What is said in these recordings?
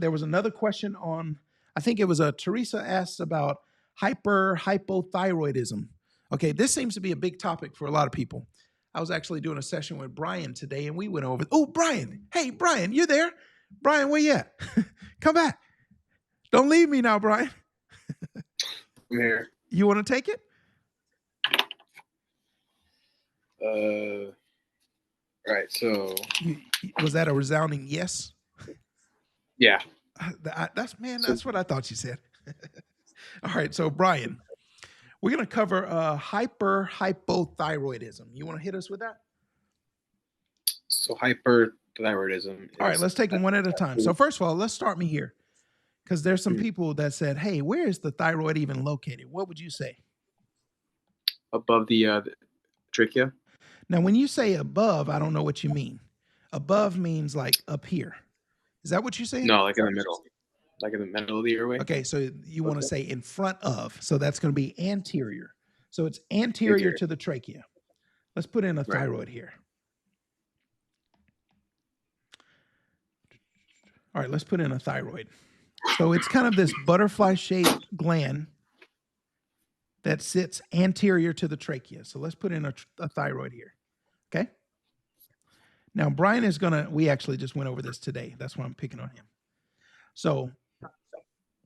there was another question on, I think it was Teresa asked about hypothyroidism. Okay, this seems to be a big topic for a lot of people. I was actually doing a session with Brian today, and we went over. Oh, Brian! Hey, Brian, you there? Brian, where you at? Come back! Don't leave me now, Brian. I'm here. You want to take it? Right. So. Was that a resounding yes? Yeah. That's what I thought you said. All right. So, Brian, we're going to cover hypothyroidism. You want to hit us with that? So hyperthyroidism. All right. Let's take them one at a time. So first of all, let's start me here, because there's some people that said, hey, where is the thyroid even located? What would you say? Above the trachea. Now, when you say above, I don't know what you mean. Above means like up here. Is that what you say? No, like in the middle. Like in the middle of the airway. Okay, so you want to say in front of. So that's going to be anterior. So it's anterior to the trachea. Let's put in a thyroid here. All right, let's put in a thyroid. So it's kind of this butterfly-shaped gland that sits anterior to the trachea. So let's put in a thyroid here. Okay? Now, Brian is going to, we actually just went over this today. That's why I'm picking on him. So.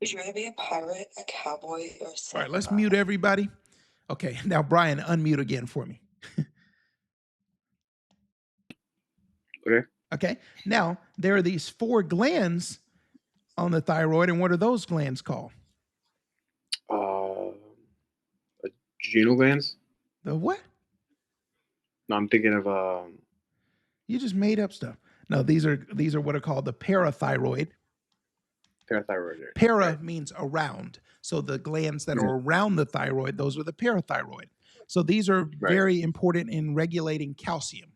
Would you rather be a pirate, a cowboy, or a samurai? All right, let's mute everybody. Okay, now, Brian, unmute again for me. Okay. Okay, now, there are these 4 glands on the thyroid, and what are those glands called? Adrenal glands. The what? No, I'm thinking of You just made up stuff. No, these are what are called the parathyroid. Parathyroid. Para means around. So the glands that are around the thyroid, those are the parathyroid. So these are very important in regulating calcium.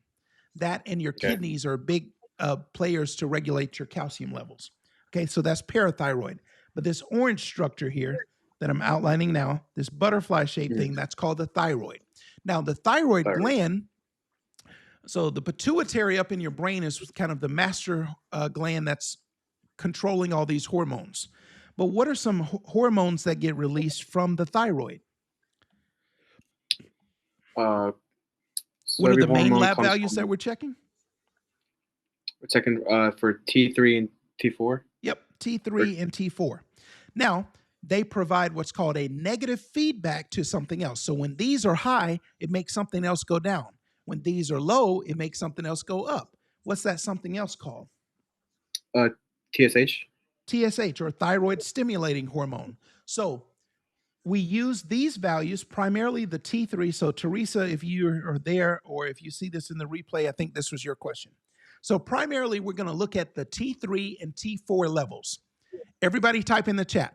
That and your kidneys are big players to regulate your calcium levels. Okay, so that's parathyroid. But this orange structure here that I'm outlining now, this butterfly-shaped thing, that's called the thyroid. Now, the thyroid gland, so the pituitary up in your brain is kind of the master gland that's controlling all these hormones. But what are some hormones that get released from the thyroid? So what are the main lab values that we're checking? We're checking for T3 and T4. Yep, T3 and T4. Now, they provide what's called a negative feedback to something else. So when these are high, it makes something else go down. When these are low, it makes something else go up. What's that something else called? TSH. TSH, or thyroid stimulating hormone. So we use these values, primarily the T3. So Teresa, if you are there or if you see this in the replay, I think this was your question. So primarily we're going to look at the T3 and T4 levels. Everybody type in the chat.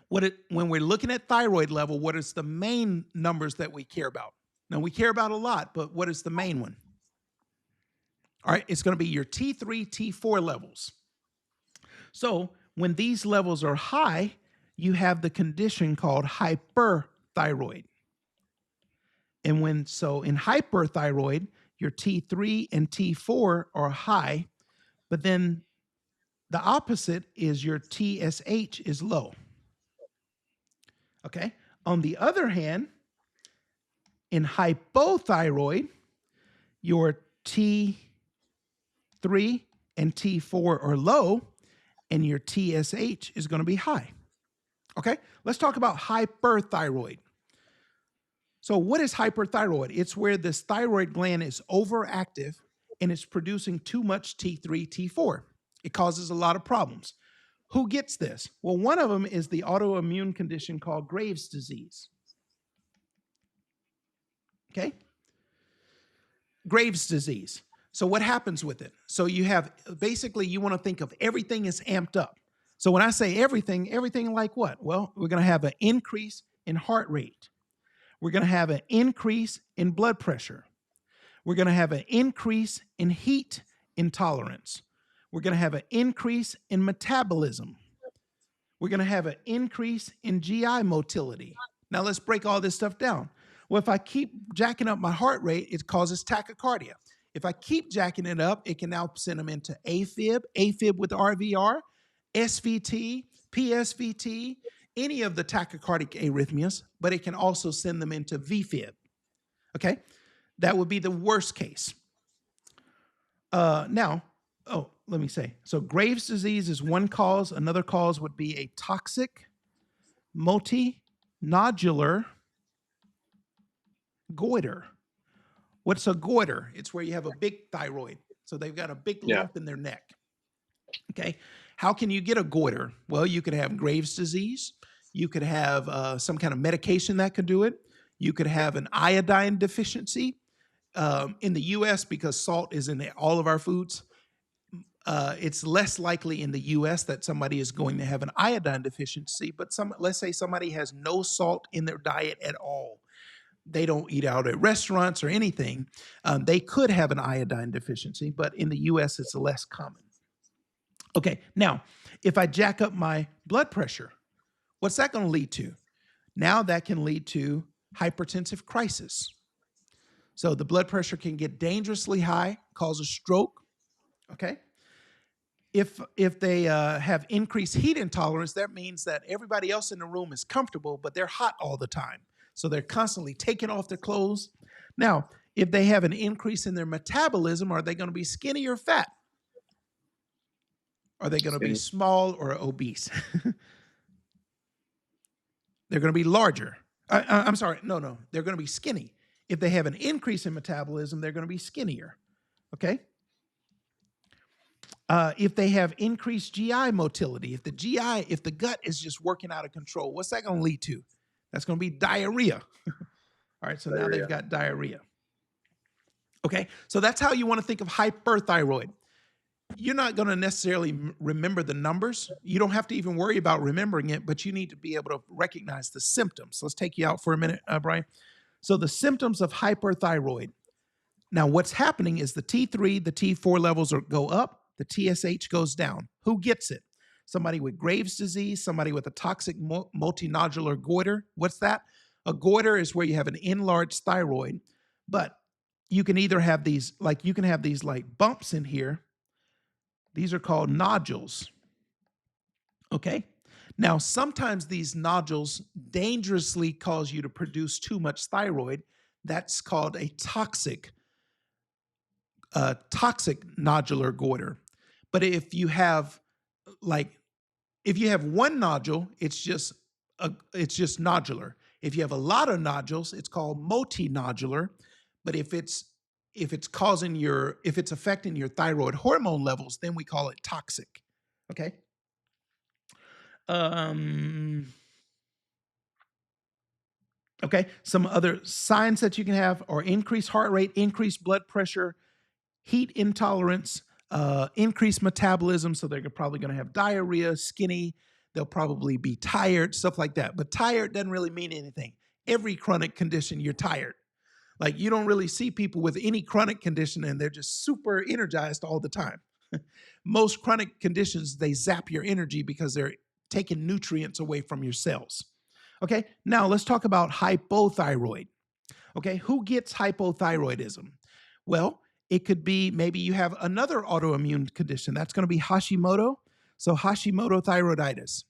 When we're looking at thyroid level, what is the main numbers that we care about? Now, we care about a lot, but what is the main one? All right, it's going to be your T3, T4 levels. So when these levels are high, you have the condition called hyperthyroid. And in hyperthyroid, your T3 and T4 are high, but then the opposite is your TSH is low. Okay. On the other hand, in hypothyroid, your T3 and T4 are low, and your TSH is going to be high. Okay, let's talk about hyperthyroid. So what is hyperthyroid? It's where this thyroid gland is overactive and it's producing too much T3, T4. It causes a lot of problems. Who gets this? Well, one of them is the autoimmune condition called Graves' disease. Okay? Graves' disease. So what happens with it? So you have, basically, you want to think of everything is amped up. So when I say everything like what? Well, we're going to have an increase in heart rate. We're going to have an increase in blood pressure. We're going to have an increase in heat intolerance. We're going to have an increase in metabolism. We're going to have an increase in GI motility. Now let's break all this stuff down. Well, if I keep jacking up my heart rate, it causes tachycardia. If I keep jacking it up, it can now send them into AFib with RVR. SVT, PSVT, any of the tachycardic arrhythmias, but it can also send them into VFib. Okay, that would be the worst case. Now, let me say, so Graves' disease is one cause. Another cause would be a toxic multinodular goiter. What's a goiter? It's where you have a big thyroid. So they've got a big lump in their neck. Okay. How can you get a goiter? Well, you could have Graves' disease. You could have some kind of medication that could do it. You could have an iodine deficiency. In the U.S., because salt is in all of our foods, it's less likely in the U.S. that somebody is going to have an iodine deficiency. But let's say somebody has no salt in their diet at all. They don't eat out at restaurants or anything. They could have an iodine deficiency, but in the U.S., it's less common. Okay, now, if I jack up my blood pressure, what's that going to lead to? Now that can lead to hypertensive crisis. So the blood pressure can get dangerously high, cause a stroke. Okay. If they have increased heat intolerance, that means that everybody else in the room is comfortable, but they're hot all the time. So they're constantly taking off their clothes. Now, if they have an increase in their metabolism, are they going to be skinny or fat? Are they going to be small or obese? They're going to be larger. I'm sorry. No. They're going to be skinny. If they have an increase in metabolism, they're going to be skinnier. Okay. If they have increased GI motility, if the gut is just working out of control, what's that going to lead to? That's going to be diarrhea. All right. So now they've got diarrhea. Okay. So that's how you want to think of hyperthyroid. You're not going to necessarily remember the numbers. You don't have to even worry about remembering it, but you need to be able to recognize the symptoms. Let's take you out for a minute, Brian. So the symptoms of hyperthyroid. Now, what's happening is the T3, the T4 levels go up, the TSH goes down. Who gets it? Somebody with Graves' disease, somebody with a toxic multinodular goiter. What's that? A goiter is where you have an enlarged thyroid, but you can either have these, like bumps in here. These are called nodules. Okay. Now, sometimes these nodules dangerously cause you to produce too much thyroid. That's called a toxic nodular goiter. But if you have one nodule, it's just nodular. If you have a lot of nodules, it's called multinodular. But if it's affecting your thyroid hormone levels, then we call it toxic. Okay. Okay. Some other signs that you can have are increased heart rate, increased blood pressure, heat intolerance, increased metabolism. So they're probably going to have diarrhea, skinny. They'll probably be tired, stuff like that. But tired doesn't really mean anything. Every chronic condition, you're tired. Like you don't really see people with any chronic condition and they're just super energized all the time. Most chronic conditions, they zap your energy because they're taking nutrients away from your cells. Okay, now let's talk about hypothyroid. Okay, who gets hypothyroidism? Well, it could be maybe you have another autoimmune condition. That's going to be Hashimoto. So Hashimoto thyroiditis.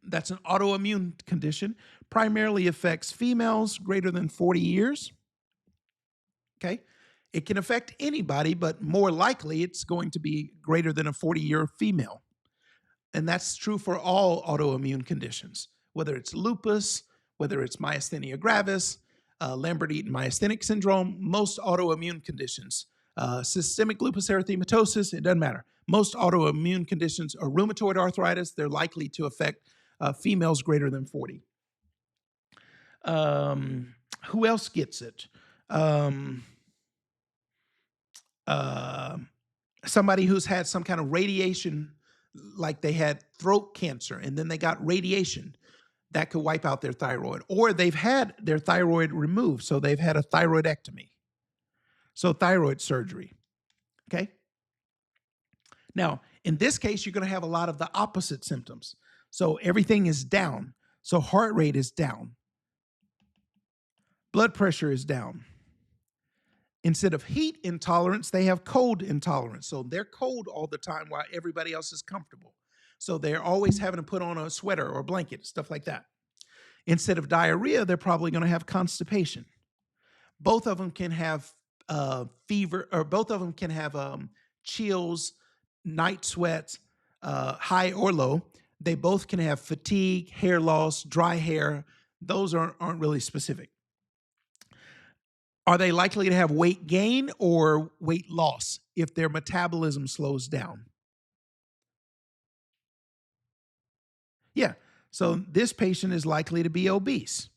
That's an autoimmune condition. Primarily affects females greater than 40 years. Okay. It can affect anybody, but more likely it's going to be greater than a 40-year female. And that's true for all autoimmune conditions, whether it's lupus, whether it's myasthenia gravis, Lambert-Eaton myasthenic syndrome, most autoimmune conditions, systemic lupus erythematosus, it doesn't matter. Most autoimmune conditions are rheumatoid arthritis. They're likely to affect females greater than 40. Who else gets it? Somebody who's had some kind of radiation, like they had throat cancer and then they got radiation, that could wipe out their thyroid, or they've had their thyroid removed. So they've had a thyroidectomy. So thyroid surgery. Okay. Now, in this case, you're going to have a lot of the opposite symptoms. So everything is down. So heart rate is down. Blood pressure is down. Instead of heat intolerance, they have cold intolerance. So they're cold all the time while everybody else is comfortable. So they're always having to put on a sweater or a blanket, stuff like that. Instead of diarrhea, they're probably going to have constipation. Both of them can have fever, or both of them can have chills, night sweats, high or low. They both can have fatigue, hair loss, dry hair. Those aren't really specific. Are they likely to have weight gain or weight loss if their metabolism slows down? Yeah. So this patient is likely to be obese.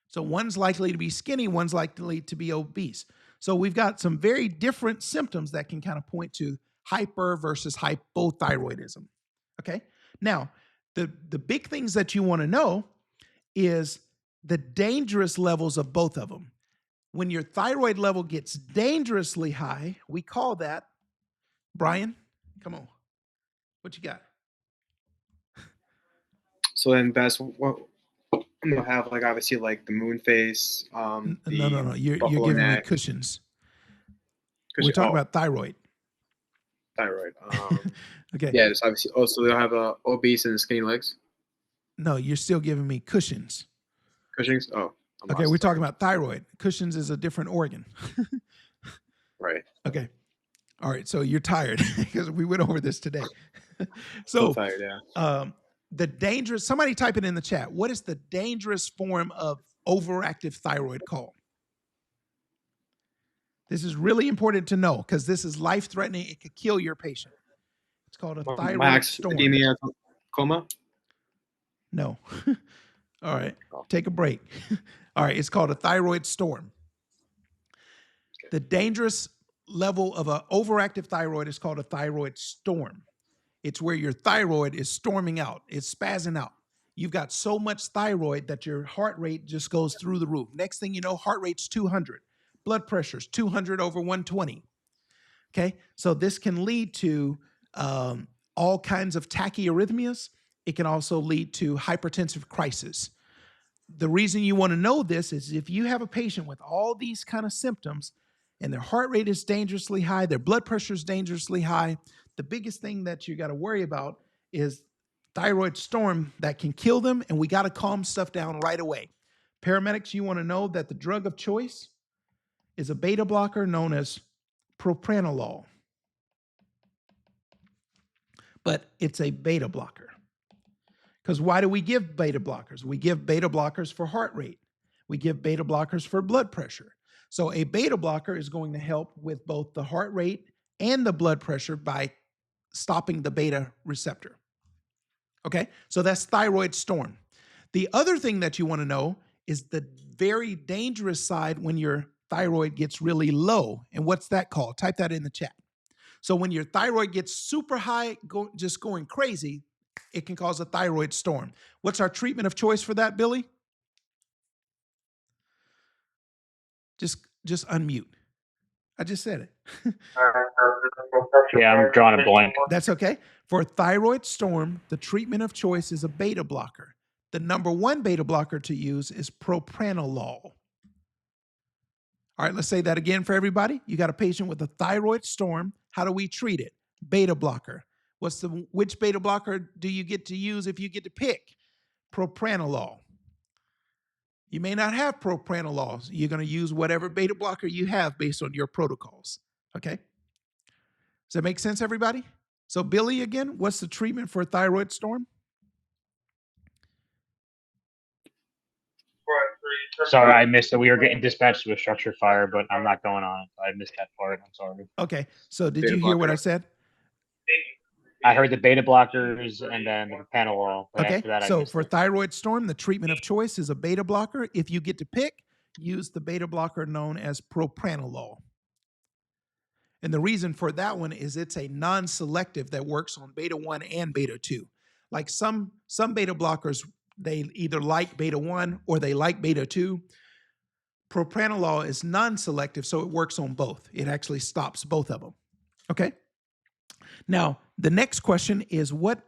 So one's likely to be skinny, one's likely to be obese. So we've got some very different symptoms that can kind of point to hyper versus hypothyroidism. Okay. Now, the big things that you want to know is the dangerous levels of both of them. When your thyroid level gets dangerously high, we call that, Brian, come on, what you got? So then that's what I'm gonna have, like, obviously, like the moon face, No. the You're buffalo giving me neck. Cushing's. Cushion- We're talking oh, about thyroid. thyroid. Okay. Yeah, just obviously. Oh, so they'll have obese and skinny legs. No, you're still giving me Cushing's. Cushing's. Oh, I'm Okay, lost. we're Sorry. talking about thyroid. Cushing's is a different organ. Right. Okay. All right. So you're tired because we went over this today. So So tired. Yeah. the dangerous, somebody type it in the chat. What is the dangerous form of overactive thyroid called? This is really important to know because this is life threatening. It could kill your patient. It's called a thyroid storm. Myxedema, coma. No. All right. Oh. Take a break. All right. It's called a thyroid storm. Okay. The dangerous level of an overactive thyroid is called a thyroid storm. It's where your thyroid is storming out, it's spazzing out. You've got so much thyroid that your heart rate just goes through the roof. Next thing you know, heart rate's 200, blood pressure's 200 over 120. Okay, so this can lead to all kinds of tachyarrhythmias. It can also lead to hypertensive crisis. The reason you want to know this is if you have a patient with all these kind of symptoms and their heart rate is dangerously high, their blood pressure is dangerously high, the biggest thing that you got to worry about is thyroid storm that can kill them, and we got to calm stuff down right away. Paramedics, you want to know that the drug of choice is a beta blocker known as propranolol. But it's a beta blocker. Because why do we give beta blockers? We give beta blockers for heart rate. We give beta blockers for blood pressure. So a beta blocker is going to help with both the heart rate and the blood pressure by stopping the beta receptor. Okay, so that's thyroid storm. The other thing that you want to know is the very dangerous side when your thyroid gets really low. And what's that called? Type that in the chat. So when your thyroid gets super high, just going crazy, it can cause a thyroid storm. What's our treatment of choice for that, Billy? Just unmute. I just said it. Yeah, I'm drawing a blank. That's okay. For thyroid storm, the treatment of choice is a beta blocker. The number one beta blocker to use is propranolol. All right, let's say that again for everybody. You got a patient with a thyroid storm. How do we treat it? Beta blocker. Which beta blocker do you get to use if you get to pick? Propranolol. You may not have propranolol. You're going to use whatever beta blocker you have based on your protocols. Okay? Does that make sense, everybody? So, Billy, again, what's the treatment for a thyroid storm? Sorry, I missed it. We were getting dispatched to a structure fire, but I'm not going on it. I missed that part. I'm sorry. Okay. So, did Beta you hear what blocker. I said? I heard the beta blockers and then the propranolol. But Okay. after that, I So, missed for it. thyroid storm, the treatment of choice is a beta blocker. If you get to pick, use the beta blocker known as propranolol. And the reason for that one is it's a non-selective that works on beta 1 and beta 2. Like some beta blockers, they either like beta 1 or they like beta 2. Propranolol is non-selective, so it works on both. It actually stops both of them. Okay? Now, the next question is what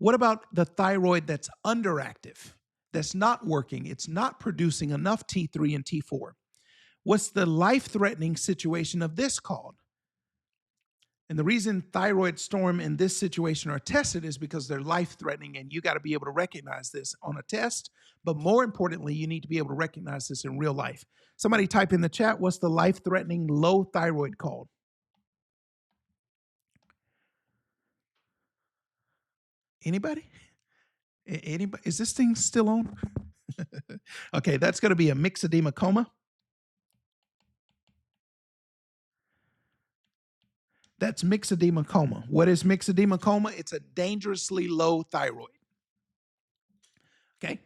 about the thyroid that's underactive, that's not working, it's not producing enough T3 and T4? What's the life-threatening situation of this called? And the reason thyroid storm in this situation are tested is because they're life-threatening, and you got to be able to recognize this on a test. But more importantly, you need to be able to recognize this in real life. Somebody type in the chat, what's the life-threatening low thyroid called? Anybody? Anybody? Is this thing still on? Okay, that's going to be a myxedema coma. That's myxedema coma. What is myxedema coma? It's a dangerously low thyroid. Okay.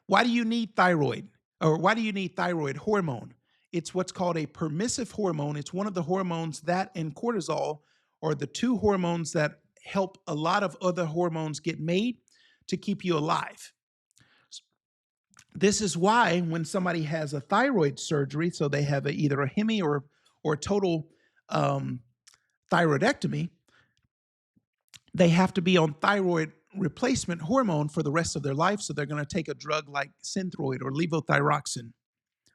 Why do you need thyroid? Or why do you need thyroid hormone? It's what's called a permissive hormone. It's one of the hormones that and cortisol are the two hormones that help a lot of other hormones get made to keep you alive. This is why when somebody has a thyroid surgery, so they have either a hemi or total thyroidectomy, they have to be on thyroid replacement hormone for the rest of their life. So they're going to take a drug like Synthroid or levothyroxine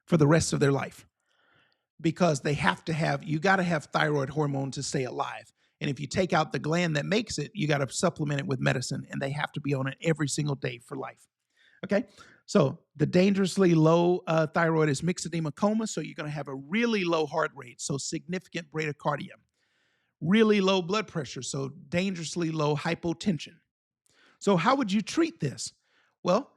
for the rest of their life, because they have to have, you got to have thyroid hormone to stay alive. And if you take out the gland that makes it, you got to supplement it with medicine, and they have to be on it every single day for life. Okay. So the dangerously low thyroid is myxedema coma. So you're going to have a really low heart rate, so significant bradycardia, really low blood pressure, so dangerously low hypotension. So how would you treat this? Well,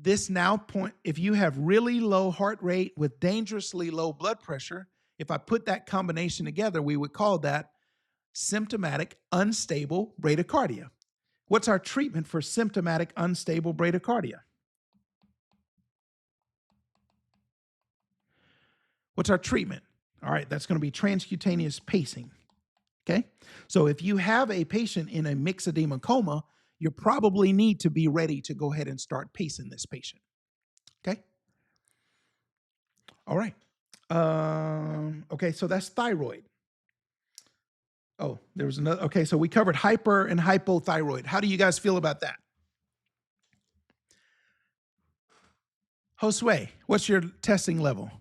this now point, if you have really low heart rate with dangerously low blood pressure, if I put that combination together, we would call that symptomatic unstable bradycardia. What's our treatment for symptomatic unstable bradycardia? What's our treatment? All right, that's going to be transcutaneous pacing. Okay, so if you have a patient in a myxedema coma, you probably need to be ready to go ahead and start pacing this patient. Okay. All right. Okay, so that's thyroid. Oh, there was another. Okay, so we covered hyper and hypothyroid. How do you guys feel about that? Josue, what's your testing level?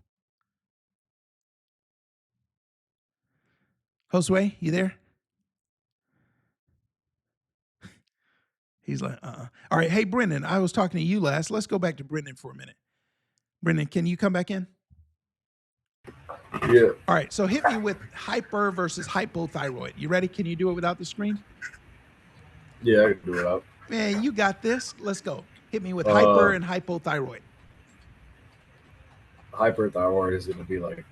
Josue, you there? He's like, All right, hey, Brendan, I was talking to you last. Let's go back to Brendan for a minute. Brendan, can you come back in? Yeah. All right, so hit me with hyper versus hypothyroid. You ready? Can you do it without the screen? Yeah, I can do it up. Man, you got this. Let's go. Hit me with hyper and hypothyroid. Hyperthyroid is going to be like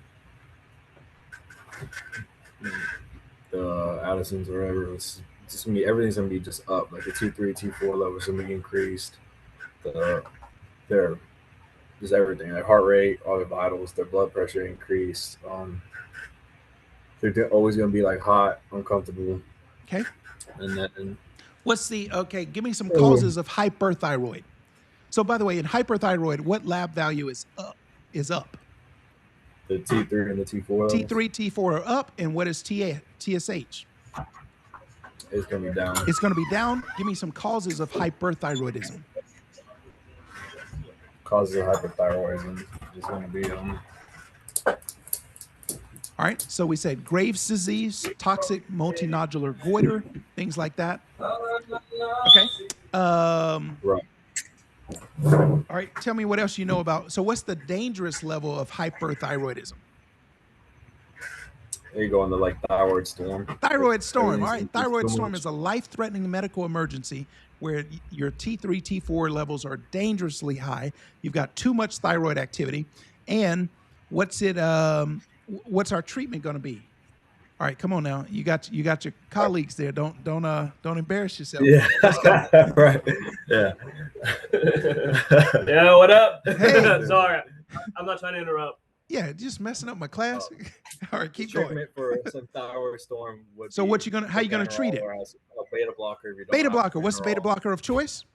the Addison's or whatever. It's just gonna be, everything's going to be just up. Like the T3, T4 levels going to be increased. Their just everything, like heart rate, all their vitals, their blood pressure increased. They're always going to be like hot, uncomfortable. Okay. And then what's the, okay, give me some causes of hyperthyroid. So by the way, in hyperthyroid, what lab value is up? The T3 and the T4 levels? T3, T4 are up, and what is TSH? It's going to be down. It's going to be down. Give me some causes of hyperthyroidism. Causes of hyperthyroidism is going to be all right, so we said Graves' disease, toxic multinodular goiter, things like that. Okay. right. All right, tell me what else you know about. So what's the dangerous level of hyperthyroidism? There you go into like thyroid storm. Thyroid storm. All right, thyroid storm is a life-threatening medical emergency where your T3, T4 levels are dangerously high. You've got too much thyroid activity. And what's our treatment going to be? All right, come on now. You got your colleagues there. Don't embarrass yourself. Yeah. Right. Yeah. Yeah, what up? Hey. Sorry, I'm not trying to interrupt. Yeah, just messing up my class. All right, keep going. Treatment for some thyroid storm would So be how you gonna treat it? or else a beta blocker. If you don't Beta have blocker. What's the beta propranolol. blocker of choice?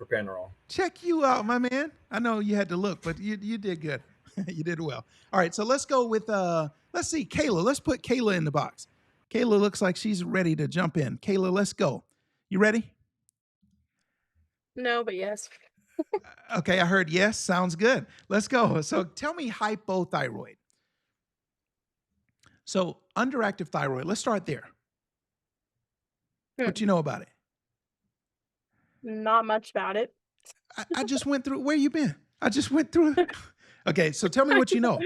Propranolol. Check you out, my man. I know you had to look, but you did good. You did well. All right, so let's go with let's see, Kayla. Let's put Kayla in the box. Kayla looks like she's ready to jump in. Kayla, let's go. You ready? No, but yes. Okay, I heard yes. Sounds good. Let's go. So tell me hypothyroid. So underactive thyroid, let's start there. What you know about it? Not much about it. I just went through. Where you been? I just went through. Okay, so tell me what you know.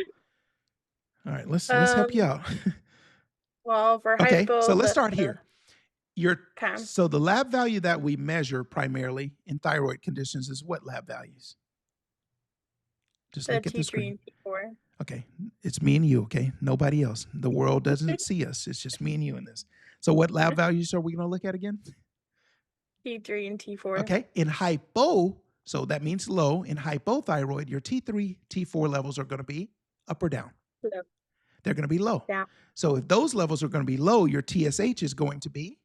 All right, let's help you out. Well, for Okay, hypo, so let's start here. Okay. So the lab value that we measure primarily in thyroid conditions is what lab values? Just The look at the T3 screen. and T4. Okay, it's me and you, okay? Nobody else. The world doesn't see us. It's just me and you in this. So what lab values are we going to look at again? T3 and T4. Okay, in hypo, so that means low. In hypothyroid, your T3, T4 levels are going to be up or down? Low. They're going to be low. Down. So if those levels are going to be low, your TSH is going to be?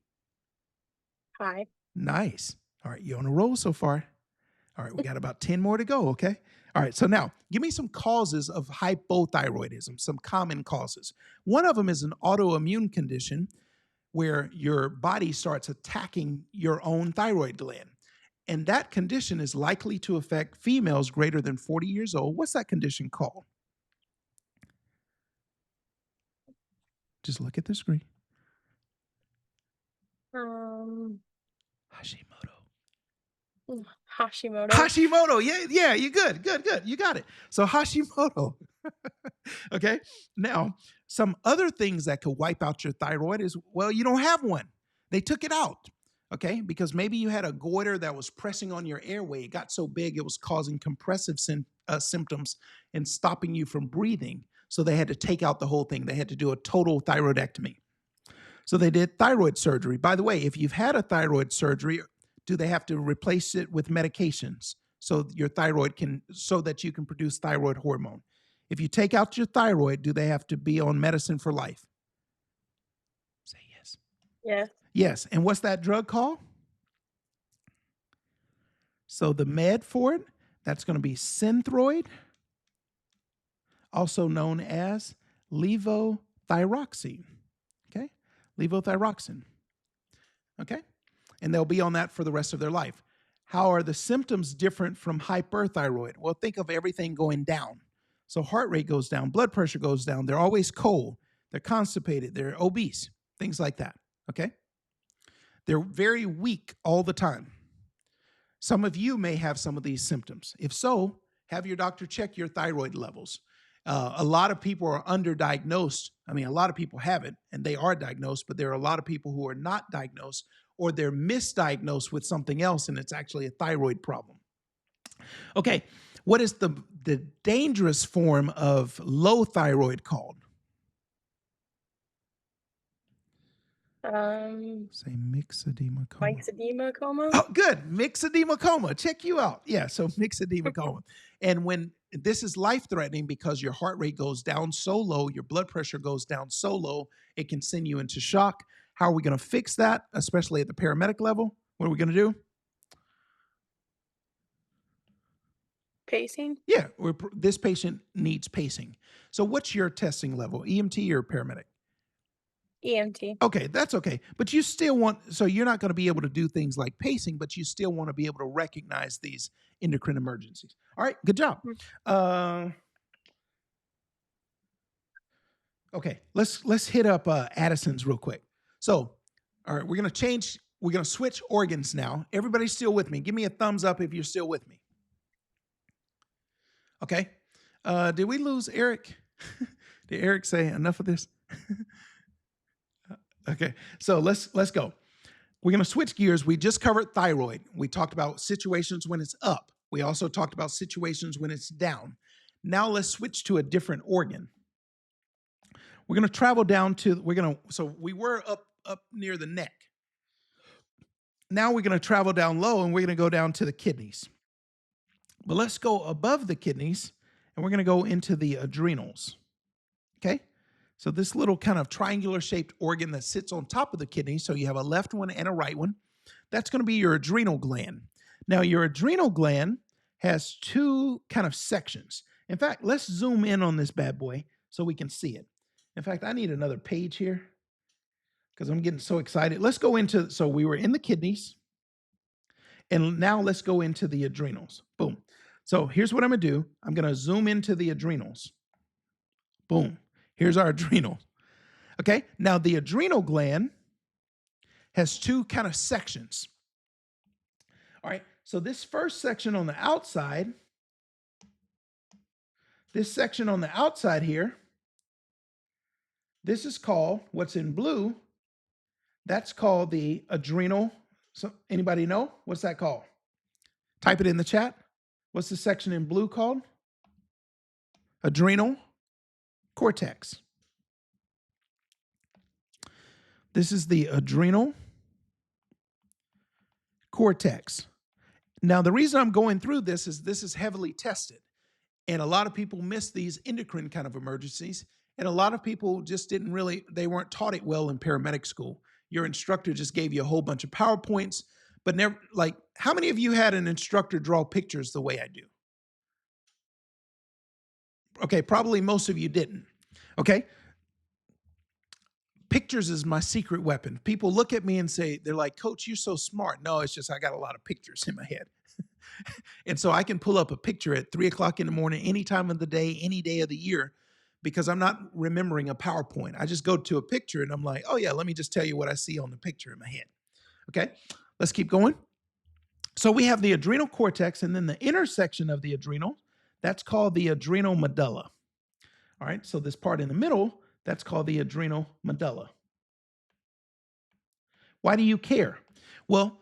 High. Nice. All right, you're on a roll so far. All right, we got about 10 more to go, okay? All right, so now give me some causes of hypothyroidism, some common causes. One of them is an autoimmune condition where your body starts attacking your own thyroid gland. And that condition is likely to affect females greater than 40 years old. What's that condition called? Just look at the screen. Hashimoto. Hashimoto. Hashimoto. Yeah, you're good. You got it. So Hashimoto. Okay. Now, some other things that could wipe out your thyroid is, well, you don't have one. They took it out. Okay. Because maybe you had a goiter that was pressing on your airway. It got so big, it was causing compressive symptoms and stopping you from breathing. So they had to take out the whole thing. They had to do a total thyroidectomy. So they did thyroid surgery. By the way, if you've had a thyroid surgery, do they have to replace it with medications so your thyroid so that you can produce thyroid hormone? If you take out your thyroid, do they have to be on medicine for life? Say yes. Yes. Yes. And what's that drug called? So the med for it, that's going to be Synthroid, also known as levothyroxine. Okay? Levothyroxine. Okay? And they'll be on that for the rest of their life. How are the symptoms different from hyperthyroid? Well, think of everything going down. So heart rate goes down, blood pressure goes down. They're always cold. They're constipated. They're obese, things like that. Okay? They're very weak all the time. Some of you may have some of these symptoms. If so, have your doctor check your thyroid levels. A lot of people are underdiagnosed. I mean, a lot of people have it and they are diagnosed, but there are a lot of people who are not diagnosed or they're misdiagnosed with something else and it's actually a thyroid problem. Okay, what is the dangerous form of low thyroid called? Say myxedema coma. Myxedema coma. Oh, good. Myxedema coma. Check you out. Yeah, so myxedema coma. And when this is life-threatening because your heart rate goes down so low, your blood pressure goes down so low, it can send you into shock. How are we going to fix that, especially at the paramedic level? What are we going to do? Pacing. Yeah, this patient needs pacing. So what's your testing level, EMT or paramedic? EMT. Okay, that's okay. But you still so you're not going to be able to do things like pacing, but you still want to be able to recognize these endocrine emergencies. All right, good job. Okay, let's hit up Addison's real quick. So, all right, we're going to switch organs now. Everybody's still with me. Give me a thumbs up if you're still with me. Okay. Did we lose Eric? Did Eric say enough of this? Okay, so let's go. We're going to switch gears. We just covered thyroid. We talked about situations when it's up. We also talked about situations when it's down. Now let's switch to a different organ. We're going to travel down to, so we were up near the neck. Now we're going to travel down low and we're going to go down to the kidneys. But let's go above the kidneys and we're going to go into the adrenals. Okay? So this little kind of triangular shaped organ that sits on top of the kidney, so you have a left one and a right one, that's going to be your adrenal gland. Now your adrenal gland has two kind of sections. In fact, let's zoom in on this bad boy so we can see it. In fact, I need another page here because I'm getting so excited. Let's go into, so we were in the kidneys and now let's go into the adrenals. Boom. So here's what I'm going to do. I'm going to zoom into the adrenals. Boom. Here's our adrenal. Okay, now the adrenal gland has two kind of sections. All right, so this first section on the outside, here, this is called, what's in blue, that's called the adrenal. So anybody know? What's that called? Type it in the chat. What's the section in blue called? Adrenal cortex. This is the adrenal cortex. Now, the reason I'm going through this is heavily tested. And a lot of people miss these endocrine kind of emergencies. And a lot of people just they weren't taught it well in paramedic school. Your instructor just gave you a whole bunch of PowerPoints, but never, like, how many of you had an instructor draw pictures the way I do? Okay, probably most of you didn't. Okay. Pictures is my secret weapon. People look at me and say, they're like, Coach, you're so smart. No, it's just I got a lot of pictures in my head. And so I can pull up a picture at 3 o'clock in the morning, any time of the day, any day of the year, because I'm not remembering a PowerPoint. I just go to a picture and I'm like, oh yeah, let me just tell you what I see on the picture in my head. Okay, let's keep going. So we have the adrenal cortex, and then the intersection of the adrenal, that's called the adrenal medulla. All right, so this part in the middle, that's called the adrenal medulla. Why do you care? Well,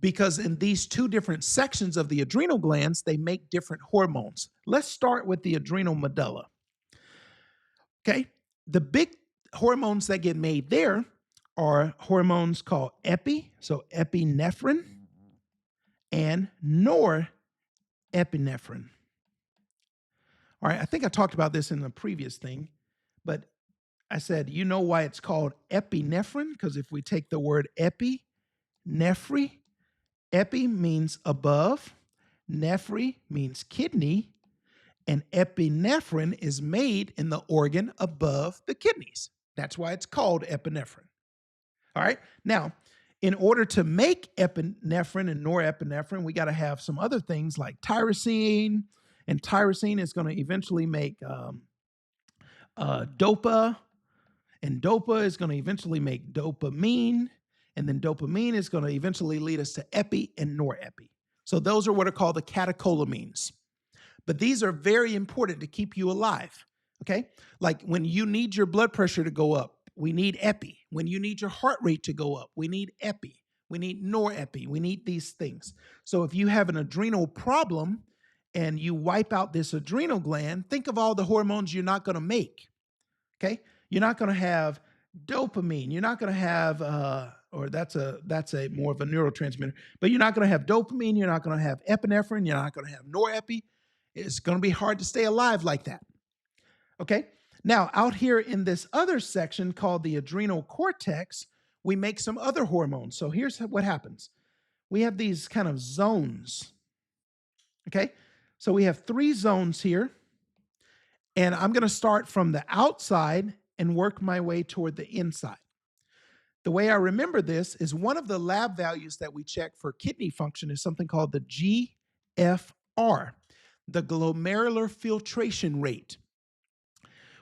because in these two different sections of the adrenal glands, they make different hormones. Let's start with the adrenal medulla. Okay, the big hormones that get made there are hormones called so epinephrine and norepinephrine. All right, I think I talked about this in the previous thing, but I said, you know why it's called epinephrine? Because if we take the word epi means above, nephri means kidney, and epinephrine is made in the organ above the kidneys. That's why it's called epinephrine. All right, now, in order to make epinephrine and norepinephrine, we got to have some other things like tyrosine, and tyrosine is going to eventually make dopa, and dopa is going to eventually make dopamine, and then dopamine is going to eventually lead us to epi and norepi. So those are what are called the catecholamines. But these are very important to keep you alive, okay? Like when you need your blood pressure to go up, we need epi. When you need your heart rate to go up, we need epi. We need norepi. We need these things. So if you have an adrenal problem and you wipe out this adrenal gland, think of all the hormones you're not going to make, okay? You're not going to have dopamine. You're not going to have, or that's a more of a neurotransmitter, but you're not going to have dopamine. You're not going to have epinephrine. You're not going to have norepi. It's going to be hard to stay alive like that. Okay. Now, out here in this other section called the adrenal cortex, we make some other hormones. So here's what happens. We have these kind of zones. Okay. So we have 3 zones here. And I'm going to start from the outside and work my way toward the inside. The way I remember this is one of the lab values that we check for kidney function is something called the GFR, the glomerular filtration rate.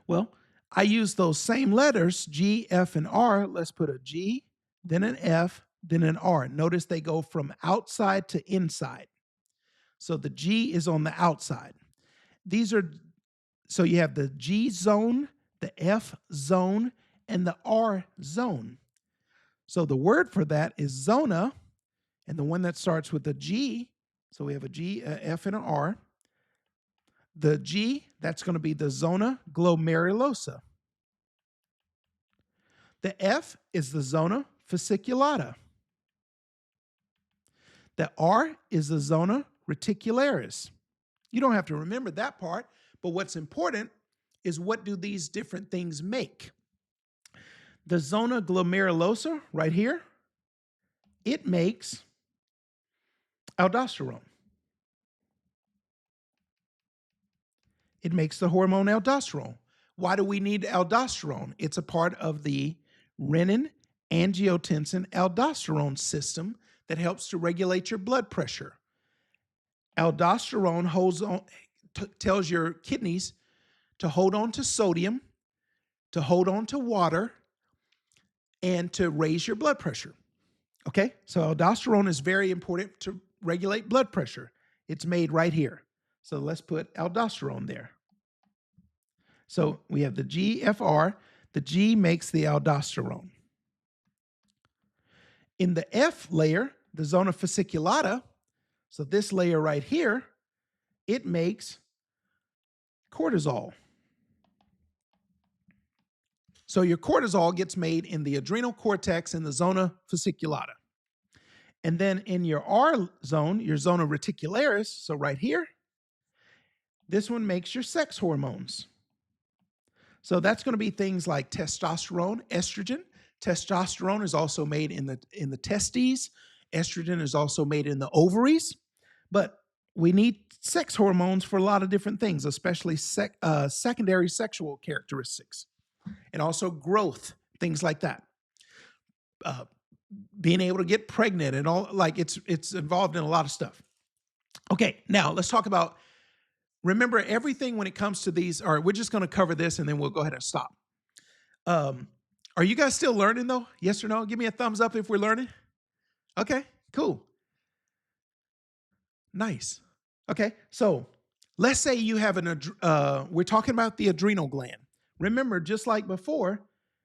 Well, I use those same letters, G, F, and R. Let's put a G, then an F, then an R. Notice they go from outside to inside. So the G is on the outside. So you have the G zone, the F zone, and the R zone. So the word for that is zona, and the one that starts with a G, so we have a G, a F, and an R. The G, that's going to be the zona glomerulosa. The F is the zona fasciculata. The R is the zona reticularis. You don't have to remember that part, but what's important is what do these different things make? The zona glomerulosa right here, it makes aldosterone. It makes the hormone aldosterone. Why do we need aldosterone? It's a part of the renin-angiotensin-aldosterone system that helps to regulate your blood pressure. Aldosterone tells your kidneys to hold on to sodium, to hold on to water, and to raise your blood pressure. Okay, so aldosterone is very important to regulate blood pressure. It's made right here. So let's put aldosterone there. So we have the GFR. The G makes the aldosterone. In the F layer, the zona fasciculata, so this layer right here, it makes cortisol. So your cortisol gets made in the adrenal cortex and the zona fasciculata. And then in your R zone, your zona reticularis, so right here, this one makes your sex hormones. So that's going to be things like testosterone, estrogen. Testosterone is also made in the testes. Estrogen is also made in the ovaries. But we need sex hormones for a lot of different things, especially secondary sexual characteristics, and also growth, things like that. Being able to get pregnant and all, like it's involved in a lot of stuff. Okay, now let's talk about, remember everything when it comes to these, all right, we're just going to cover this and then we'll go ahead and stop. Are you guys still learning though? Yes or no? Give me a thumbs up if we're learning. Okay, cool. Nice. Okay, so let's say you have we're talking about the adrenal gland. Remember, just like before,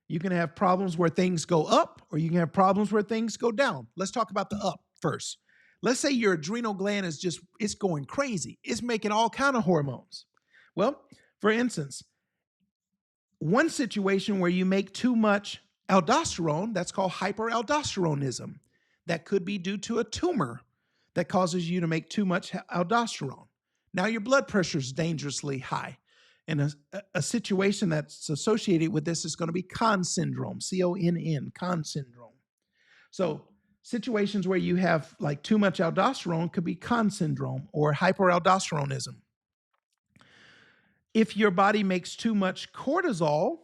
you can have problems where things go up or you can have problems where things go down. Let's talk about the up first. Let's say your adrenal gland is it's going crazy. It's making all kind of hormones. Well, for instance, one situation where you make too much aldosterone, that's called hyperaldosteronism. That could be due to a tumor that causes you to make too much aldosterone. Now your blood pressure is dangerously high. And a situation that's associated with this is going to be Conn syndrome, C-O-N-N, Conn syndrome. So situations where you have like too much aldosterone could be Conn syndrome or hyperaldosteronism. If your body makes too much cortisol,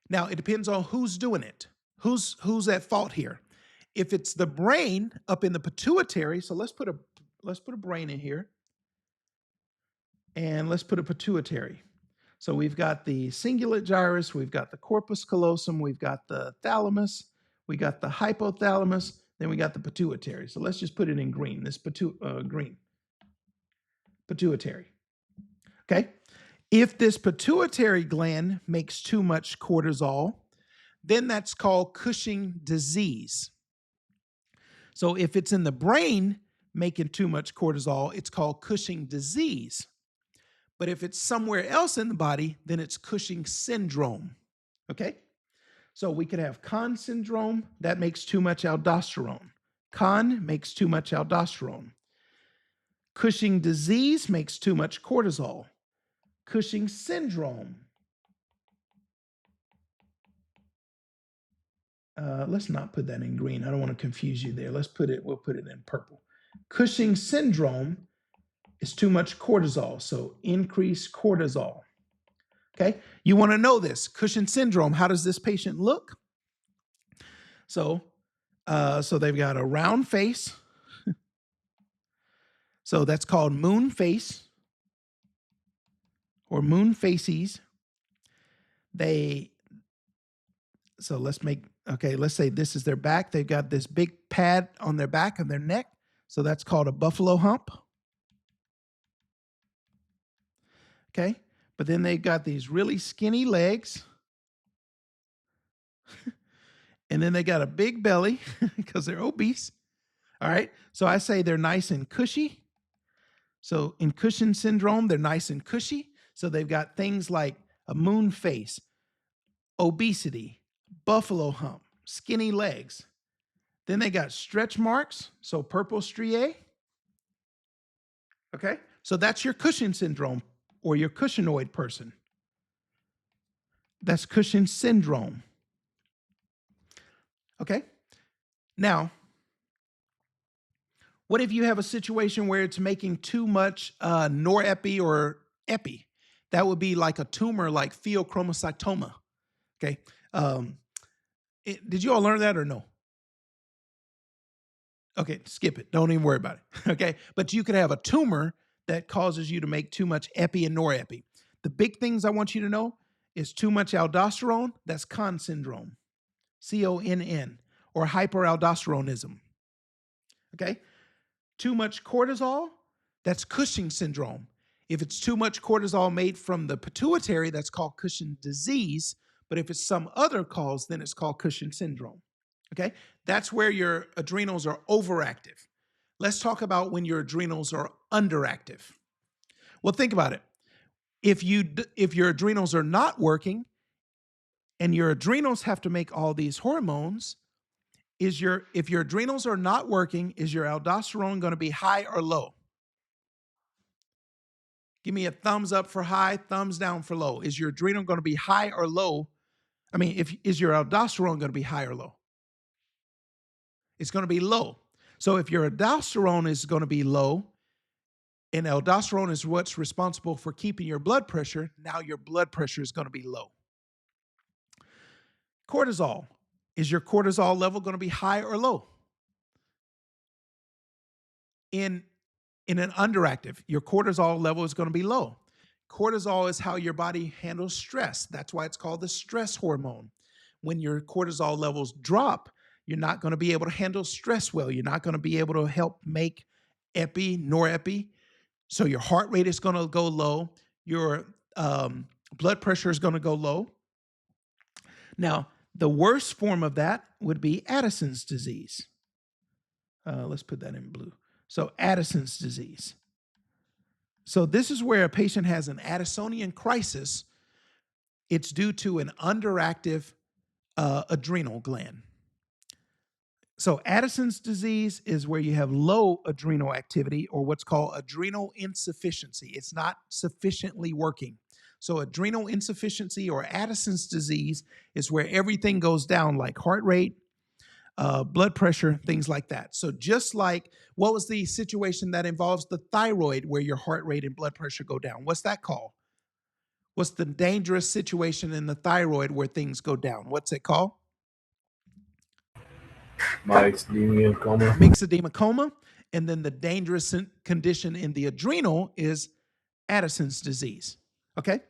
now it depends on who's doing it. Who's at fault here? If it's the brain up in the pituitary, so let's put a brain in here. And let's put a pituitary. So we've got the cingulate gyrus, we've got the corpus callosum, we've got the thalamus, we got the hypothalamus, then we got the pituitary. So let's just put it in green, this green. Pituitary. Okay? If this pituitary gland makes too much cortisol, then that's called Cushing disease. So if it's in the brain making too much cortisol, it's called Cushing disease. But if it's somewhere else in the body, then it's Cushing syndrome. Okay? So we could have Conn syndrome, that makes too much aldosterone. Conn makes too much aldosterone. Cushing disease makes too much cortisol. Cushing syndrome. Let's not put that in green. I don't want to confuse you there. We'll put it in purple. Cushing syndrome is too much cortisol, so increased cortisol. Okay, you want to know this. Cushing syndrome, how does this patient look? So they've got a round face. So that's called moon face or moon facies. Let's say this is their back. They've got this big pad on their back of their neck. So that's called a buffalo hump. Okay, but then they've got these really skinny legs. And then they got a big belly because they're obese. All right, so I say they're nice and cushy. So in Cushing syndrome, they're nice and cushy. So they've got things like a moon face, obesity, buffalo hump, skinny legs. Then they got stretch marks, so purple striae. Okay, so that's your Cushing syndrome or your Cushionoid person. That's Cushing syndrome. Okay, now, what if you have a situation where it's making too much norepi or epi? That would be like a tumor like pheochromocytoma. Okay, did you all learn that or no? Okay, skip it. Don't even worry about it. Okay, but you could have a tumor that causes you to make too much epi and norepi. The big things I want you to know is too much aldosterone, that's Conn syndrome. CONN, or hyperaldosteronism. Okay? Too much cortisol, that's Cushing syndrome. If it's too much cortisol made from the pituitary, that's called Cushing disease. But if it's some other cause, then it's called Cushing syndrome. Okay? That's where your adrenals are overactive. Let's talk about when your adrenals are underactive. Well, think about it. If your adrenals are not working and your adrenals have to make all these hormones, if your adrenals are not working, is your aldosterone going to be high or low? Give me a thumbs up for high, thumbs down for low. Is your adrenal going to be high or low? I mean, is your aldosterone going to be high or low? It's going to be low. So if your aldosterone is going to be low, and aldosterone is what's responsible for keeping your blood pressure, now your blood pressure is going to be low. Cortisol. Is your cortisol level going to be high or low? In an underactive, your cortisol level is going to be low. Cortisol is how your body handles stress. That's why it's called the stress hormone. When your cortisol levels drop, you're not going to be able to handle stress well. You're not going to be able to help make epi, norepi. So your heart rate is going to go low. Your blood pressure is going to go low. Now, the worst form of that would be Addison's disease. Let's put that in blue. So Addison's disease. So this is where a patient has an Addisonian crisis. It's due to an underactive adrenal gland. So Addison's disease is where you have low adrenal activity, or what's called adrenal insufficiency. It's not sufficiently working. So adrenal insufficiency or Addison's disease is where everything goes down, like heart rate, blood pressure, things like that. So just like, what was the situation that involves the thyroid where your heart rate and blood pressure go down? What's that called? What's the dangerous situation in the thyroid where things go down? What's it called? Myxedema, coma. Myxedema, coma. And then the dangerous condition in the adrenal is Addison's disease. Okay?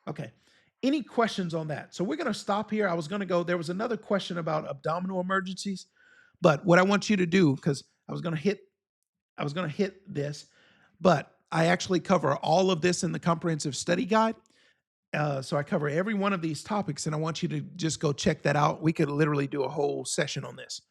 Okay. Any questions on that? So we're going to stop here. I was going to go, there was another question about abdominal emergencies, but what I want you to do, because I was going to hit this, but I actually cover all of this in the comprehensive study guide. So I cover every one of these topics, and I want you to just go check that out. We could literally do a whole session on this.